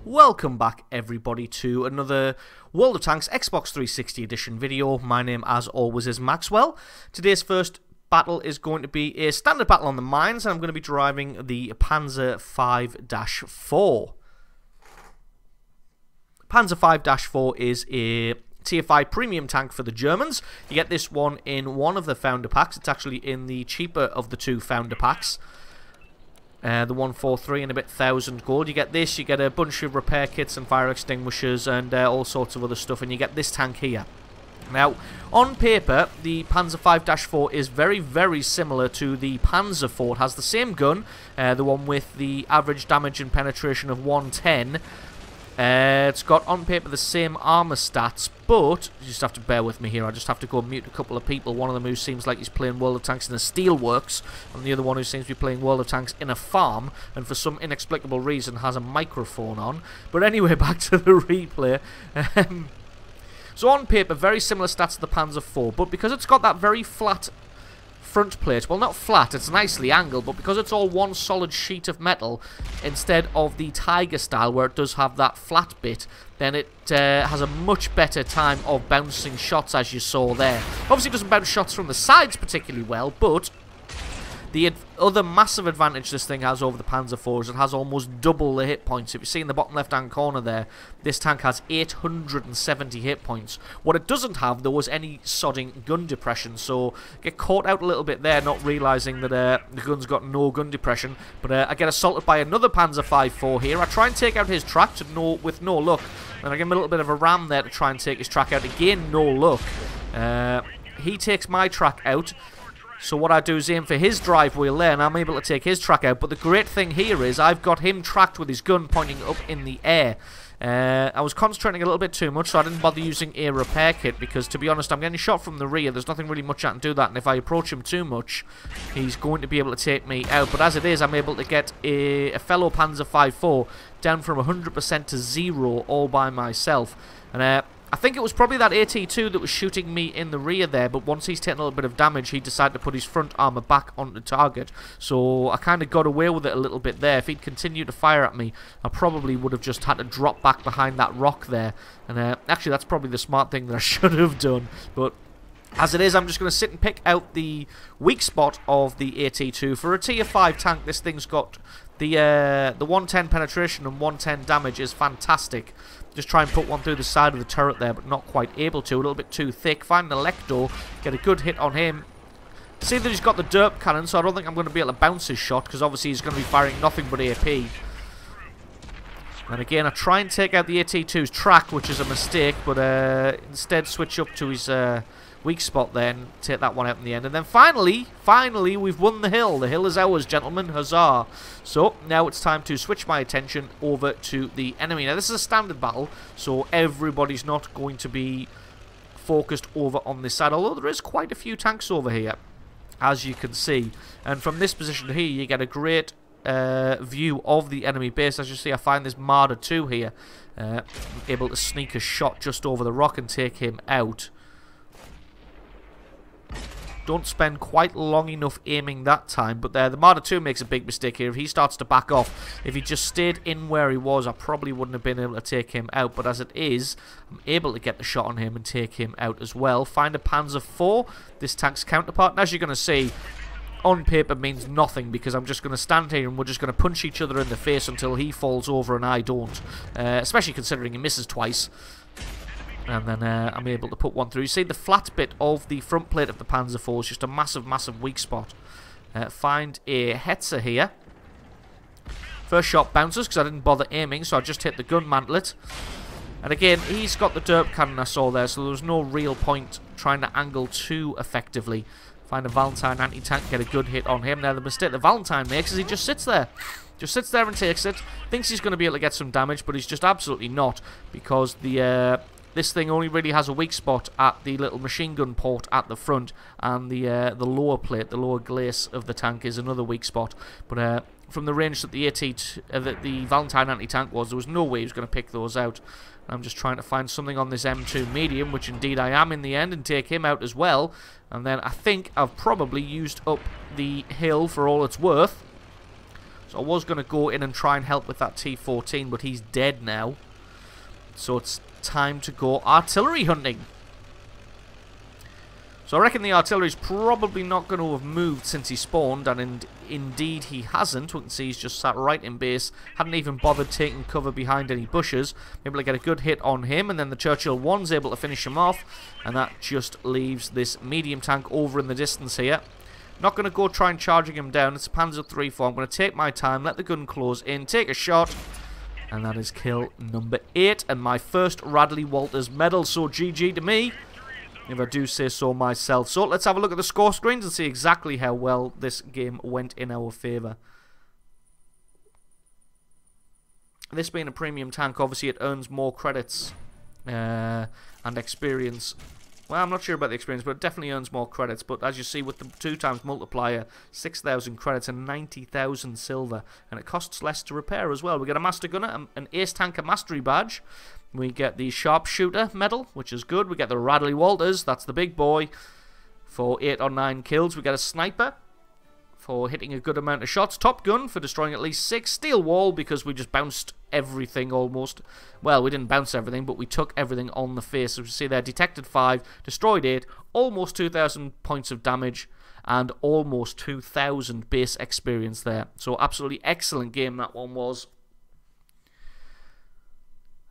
Welcome back everybody to another World of Tanks Xbox 360 edition video. My name as always is Maxwell. Today's first battle is going to be a standard battle on the mines, and I'm going to be driving the Panzer 5-4. Panzer 5-4 is a Tier 5 premium tank for the Germans. You get this one in one of the founder packs. It's actually in the cheaper of the two founder packs. The 143 and a bit 1,000 gold. You get this, you get a bunch of repair kits and fire extinguishers and all sorts of other stuff, and you get this tank here. Now, on paper, the Panzer 5-4 is very, very similar to the Panzer 4. It has the same gun, the one with the average damage and penetration of 110. It's got on paper the same armor stats, but you just have to bear with me here. I just have to go mute a couple of people. One of them who seems like he's playing World of Tanks in a steelworks, and the other one who seems to be playing World of Tanks in a farm, and for some inexplicable reason has a microphone on. But anyway, back to the replay. So on paper, very similar stats to the Panzer 4, but because it's got that very flat front plate, well, not flat, it's nicely angled, but because it's all one solid sheet of metal instead of the Tiger style where it does have that flat bit, then it has a much better time of bouncing shots, as you saw there. Obviously it doesn't bounce shots from the sides particularly well, but the other massive advantage this thing has over the Panzer 4 is it has almost double the hit points. If you see in the bottom left hand corner there, this tank has 870 hit points. What it doesn't have, though, is any sodding gun depression, so get caught out a little bit there, not realising that the gun's got no gun depression. But I get assaulted by another Panzer 5-4 here. I try and take out his track with no luck, and I give him a little bit of a ram there to try and take his track out. Again, no luck. He takes my track out. So what I do is aim for his drive wheel there, and I'm able to take his track out. But the great thing here is I've got him tracked with his gun pointing up in the air. I was concentrating a little bit too much, so I didn't bother using a repair kit, because to be honest, I'm getting shot from the rear. There's nothing really much I can do that, and if I approach him too much, he's going to be able to take me out. But as it is, I'm able to get a fellow Panzer 5-4 down from 100% to 0 all by myself. And I think it was probably that AT2 that was shooting me in the rear there, but once he's taken a little bit of damage, he decided to put his front armor back onto target. So I kind of got away with it a little bit there. If he'd continued to fire at me, I probably would have just had to drop back behind that rock there. And actually, that's probably the smart thing that I should have done. But as it is, I'm just going to sit and pick out the weak spot of the AT2. For a Tier 5 tank, this thing's got the 110 penetration and 110 damage is fantastic. Just try and put one through the side of the turret there, but not quite able to. A little bit too thick. Find the Electo, get a good hit on him. See that he's got the derp cannon, so I don't think I'm going to be able to bounce his shot, because obviously he's going to be firing nothing but AP. And again, I try and take out the AT2's track, which is a mistake, but instead switch up to his weak spot there and take that one out in the end. And then finally, we've won the hill. The hill is ours, gentlemen. Huzzah. So now it's time to switch my attention over to the enemy. Now this is a standard battle, so everybody's not going to be focused over on this side, although there is quite a few tanks over here, as you can see. And from this position here, you get a great view of the enemy base. As you see, I find this Marder 2 here, able to sneak a shot just over the rock and take him out. Don't spend quite long enough aiming that time, but the Marder 2 makes a big mistake here. If he starts to back off, if he just stayed in where he was, I probably wouldn't have been able to take him out, but as it is, I'm able to get the shot on him and take him out as well. Find a Panzer 4, this tank's counterpart, and as you're going to see, on paper means nothing, because I'm just going to stand here and we're just going to punch each other in the face until he falls over and I don't, especially considering he misses twice. And then I'm able to put one through. You see the flat bit of the front plate of the Panzer 4 is just a massive, massive weak spot. Find a Hetzer here. First shot bounces because I didn't bother aiming, so I just hit the gun mantlet. And again, he's got the derp cannon I saw there, so there was no real point trying to angle too effectively. Find a Valentine anti-tank, get a good hit on him. Now the mistake the Valentine makes is he just sits there. Just sits there and takes it. Thinks he's going to be able to get some damage, but he's just absolutely not, because the this thing only really has a weak spot at the little machine gun port at the front, and the lower plate, the lower glace of the tank is another weak spot. But from the range that the Valentine anti-tank was, there was no way he was going to pick those out. I'm just trying to find something on this M2 medium, which indeed I am in the end, and take him out as well. And then I think I've probably used up the hill for all it's worth. So I was going to go in and try and help with that T-14, but he's dead now. So it's time to go artillery hunting. So I reckon the artillery's probably not going to have moved since he spawned, and indeed he hasn't. We can see he's just sat right in base, hadn't even bothered taking cover behind any bushes. Able to get a good hit on him, and then the Churchill 1's able to finish him off, and that just leaves this medium tank over in the distance here. Not going to go try and charging him down. It's a Panzer III-4. I'm going to take my time, let the gun close in, take a shot, and that is kill number 8, and my first Radley Walters medal, so GG to me, if I do say so myself. So let's have a look at the score screens and see exactly how well this game went in our favour. This being a premium tank, obviously it earns more credits and experience. Well, I'm not sure about the experience, but it definitely earns more credits. But as you see, with the 2x multiplier, 6,000 credits and 90,000 silver. And it costs less to repair as well. We get a Master Gunner, an Ace Tanker Mastery Badge. We get the Sharpshooter medal, which is good. We get the Radley Walters, that's the big boy, for 8 or 9 kills. We get a Sniper for hitting a good amount of shots. Top Gun for destroying at least 6. Steel Wall because we just bounced everything almost. Well, we didn't bounce everything, but we took everything on the face. As you see there, detected 5, destroyed 8, almost 2,000 points of damage, and almost 2,000 base experience there. So absolutely excellent game that one was.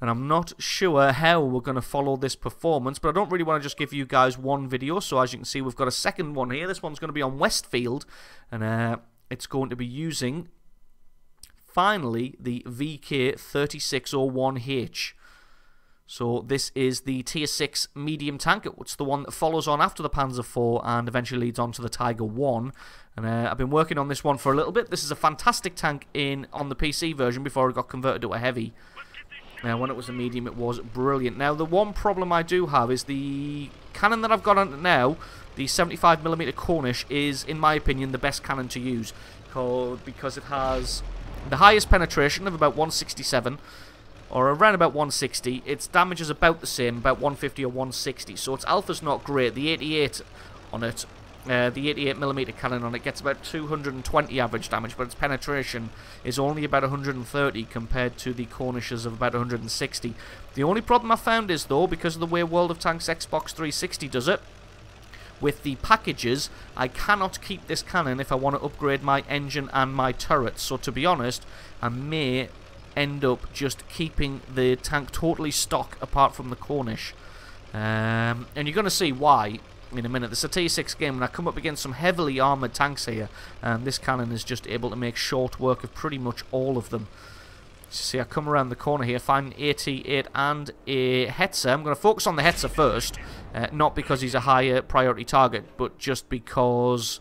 And I'm not sure how we're going to follow this performance, but I don't really want to just give you guys one video. So as you can see, we've got a second one here. This one's going to be on Westfield, and it's going to be using, finally, the VK3601H. So this is the Tier 6 medium tank. It's the one that follows on after the Panzer IV and eventually leads on to the Tiger 1. And I've been working on this one for a little bit. This is a fantastic tank on the PC version before it got converted to a heavy. When it was a medium, it was brilliant. Now, the one problem I do have is the cannon that I've got on it now, the 75mm Cornish, is, in my opinion, the best cannon to use. Because it has the highest penetration of about 167, or around about 160. Its damage is about the same, about 150 or 160. So its alpha's not great. The 88 on it, the 88mm cannon on it gets about 220 average damage, but its penetration is only about 130 compared to the Cornishes of about 160. The only problem I found is, though, because of the way World of Tanks Xbox 360 does it, with the packages, I cannot keep this cannon if I want to upgrade my engine and my turrets. So to be honest, I may end up just keeping the tank totally stock apart from the Cornish. And you're going to see why in a minute. This is a T6 game, and I come up against some heavily armoured tanks here, and this cannon is just able to make short work of pretty much all of them. So see, I come around the corner here, find an AT-8 and a Hetzer. I'm going to focus on the Hetzer first, not because he's a higher priority target, but just because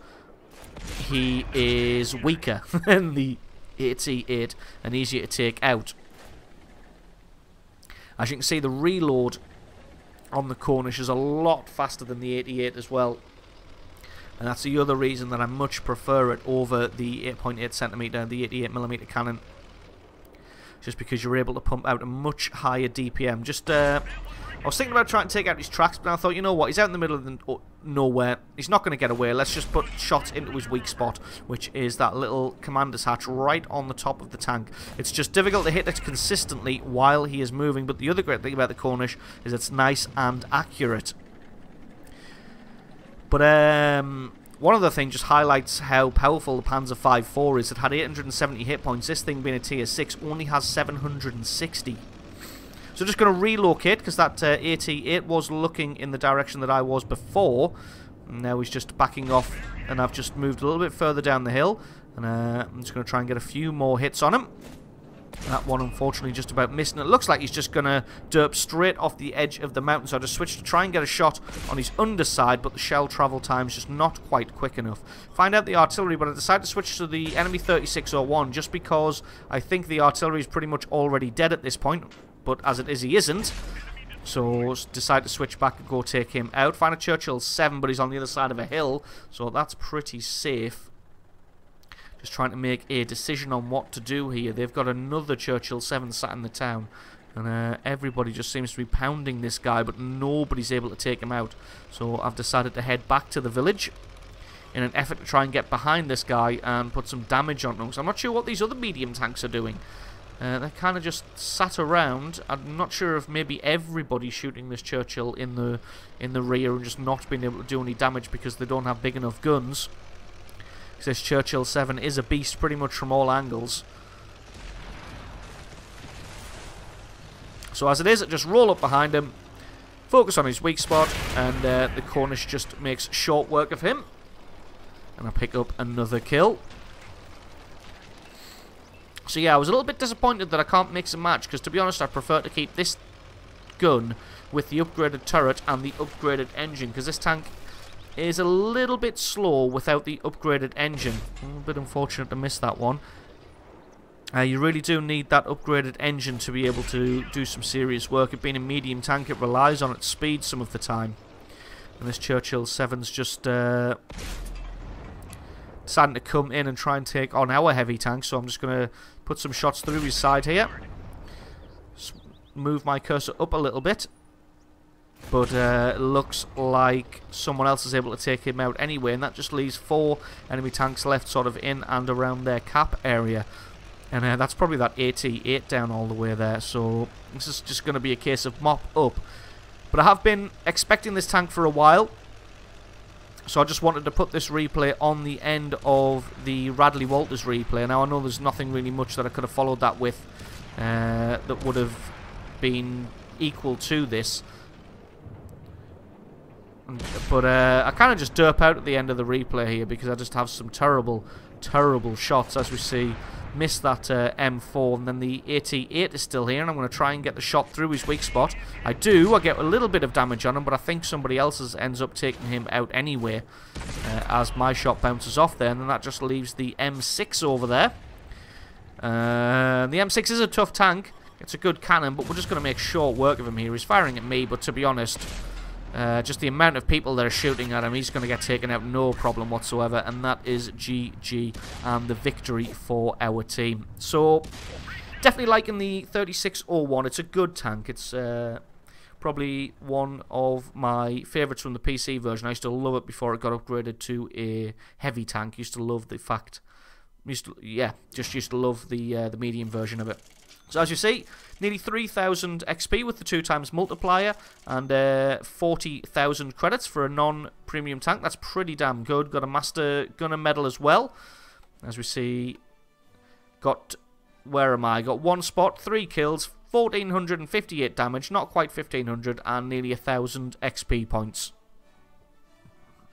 he is weaker than the AT-8 and easier to take out. As you can see, the reload on the Cornish is a lot faster than the 88 as well, and that's the other reason that I much prefer it over the 8.8cm, the 88mm cannon, just because you're able to pump out a much higher DPM. I was thinking about trying to take out his tracks, but I thought, you know what, he's out in the middle of nowhere, he's not going to get away, let's just put shots into his weak spot, which is that little commander's hatch right on the top of the tank. It's just difficult to hit it consistently while he is moving, but the other great thing about the Cornish is it's nice and accurate. But one other thing just highlights how powerful the Panzer V-4 is. It had 870 hit points. This thing, being a tier 6, only has 760. So just going to relocate, because that AT-8 was looking in the direction that I was before. Now he's just backing off, and I've just moved a little bit further down the hill. And I'm just going to try and get a few more hits on him. That one, unfortunately, just about missed. And it looks like he's just going to derp straight off the edge of the mountain. So I just switched to try and get a shot on his underside, but the shell travel time is just not quite quick enough. Find out the artillery, but I decided to switch to the enemy 3601 just because I think the artillery is pretty much already dead at this point. But as it is, he isn't. So decide to switch back and go take him out. Find a Churchill 7, but he's on the other side of a hill, so that's pretty safe. just trying to make a decision on what to do here. They've got another Churchill 7 sat in the town, and everybody just seems to be pounding this guy, but nobody's able to take him out. So I've decided to head back to the village in an effort to try and get behind this guy and put some damage on him. So I'm not sure what these other medium tanks are doing. They're kind of just sat around. I'm not sure if maybe everybody's shooting this Churchill in the rear and just not being able to do any damage because they don't have big enough guns. Because this Churchill 7 is a beast pretty much from all angles. So as it is, I just roll up behind him, focus on his weak spot, and the Cornish just makes short work of him. And I pick up another kill. So yeah, I was a little bit disappointed that I can't mix and match, because to be honest, I prefer to keep this gun with the upgraded turret and the upgraded engine, because this tank is a little bit slow without the upgraded engine. A little bit unfortunate to miss that one. You really do need that upgraded engine to be able to do some serious work. It being a medium tank, it relies on its speed some of the time. And this Churchill 7's just deciding to come in and try and take on our heavy tank, so I'm just going to put some shots through his side here. Just move my cursor up a little bit, but it looks like someone else is able to take him out anyway, and that just leaves 4 enemy tanks left sort of in and around their cap area. And that's probably that AT-8 down all the way there, so this is just going to be a case of mop up. But I have been expecting this tank for a while, so I just wanted to put this replay on the end of the Radley Walters replay. Now I know there's nothing really much that I could have followed that with that would have been equal to this. But I kind of just derp out at the end of the replay here because I just have some terrible, terrible shots, as we see. Miss that M4, and then the AT-8 is still here, and I'm going to try and get the shot through his weak spot. I do. I get a little bit of damage on him, but I think somebody else ends up taking him out anyway as my shot bounces off there, and then that just leaves the M6 over there. The M6 is a tough tank. It's a good cannon, but we're just going to make short work of him here. He's firing at me, but to be honest, just the amount of people that are shooting at him, he's going to get taken out no problem whatsoever, and that is GG and the victory for our team. So definitely liking the 3601. It's a good tank. It's probably one of my favourites from the PC version. I used to love it before it got upgraded to a heavy tank. Used to love the fact, used to love the medium version of it. So as you see, nearly 3,000 XP with the 2x multiplier and 40,000 credits for a non-premium tank. That's pretty damn good. Got a Master Gunner medal as well. As we see, where am I? Got 1 spot, 3 kills, 1,458 damage, not quite 1,500, and nearly 1,000 XP points.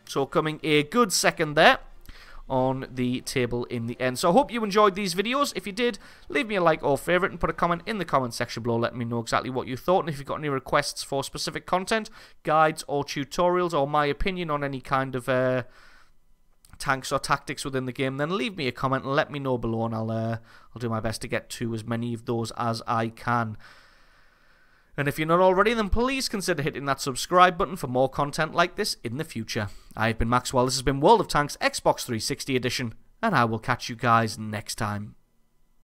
So coming a good second there on the table in the end. So I hope you enjoyed these videos. If you did, leave me a like or favourite and put a comment in the comment section below letting me know exactly what you thought. And if you've got any requests for specific content, guides or tutorials, or my opinion on any kind of tanks or tactics within the game, then leave me a comment and let me know below, and I'll do my best to get to as many of those as I can. And if you're not already, then please consider hitting that subscribe button for more content like this in the future. I've been Maxwell, this has been World of Tanks Xbox 360 Edition, and I will catch you guys next time.